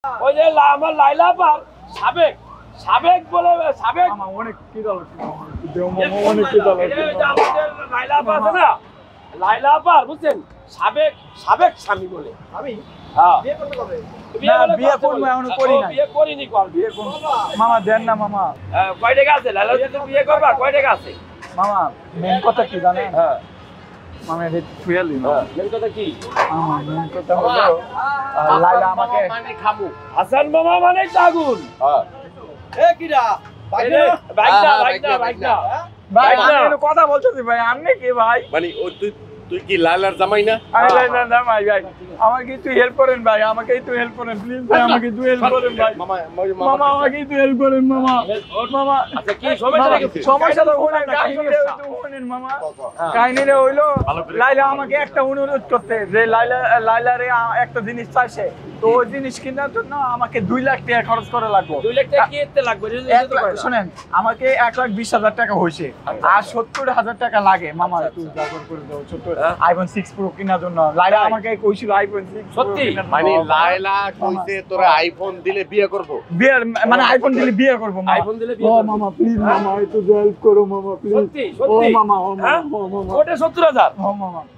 ওই যে আমার লাইলা পার সাবেক সাবেক বলে সাবেক মামা অনেক কি দল অনেক কি দল আমাদের লাইলা পা আছে না লাইলা পার বুঝছেন সাবেক সাবেক স্বামী বলে আমি হ্যাঁ বিয়ে করতে কবে বিয়ে করবো এখনো করি নাই বিয়ে করিনি কর বিয়ে কোন মামা দেন না মামা কয় টাকা আছে লাইলা তুমি বিয়ে করবা কয় টাকা আছে মামা মেন কথা কি জানেন হ্যাঁ মামা এটা টুয়েলভ মেন কথা কি মামা মেন কথা হলো লাইলা আমাকে মানে খামু হাসান মামা মানে আগুন হ্যাঁ এ কিরা বাইকটা বাইকটা বাইকটা ভাই আমি কথা বলতেছি ভাই আপনি কি ভাই মানে ও তুই কি লালার জামাই না আমি লাইলা না ভাই ভাই আমাকে একটু হেল্প করেন ভাই আমাকে একটু হেল্প করেন প্লিজ ভাই আমাকে একটু হেল্প করেন ভাই মামা মামা আমাকে একটু হেল্প করেন মামা মামা আচ্ছা কি সমস্যা নাকি সমস্যা তো শুনেন কাহিনীটা একটু শুনেন মামা কাহিনীটা হইলো লাইলা আমাকে একটা অনুরোধ করতে যে লাইলারে একটা জিনিস চাইছে তো ওই জিনিস কেনার জন্য আমাকে 2 লাখ টাকা খরচ করা লাগবে 2 লাখ টাকা কি এতে লাগবে শুনেন আমাকে 1,20,000 টাকা হয়েছে আর 70,000 টাকা লাগে মামা একটু জাগর করে দাও ছোট আইফোন 6 প্রো কেনার জন্য লাইলা আমাকে কইছিল আইফোন 6 সত্যি মানে লায়লা কইছে তোরা আইফোন দিলে বিয়ে করব বিয়ে মানে আইফোন দিলে বিয়ে করব মামা আইফোন দিলে বিয়ে ও করবো। মামা প্লিজ মামা একটু হেল্প করো মামা প্লিজ সত্যি ও সত্যি মামা ও হ্যাঁ মামা ওটা 70,000 ও মামা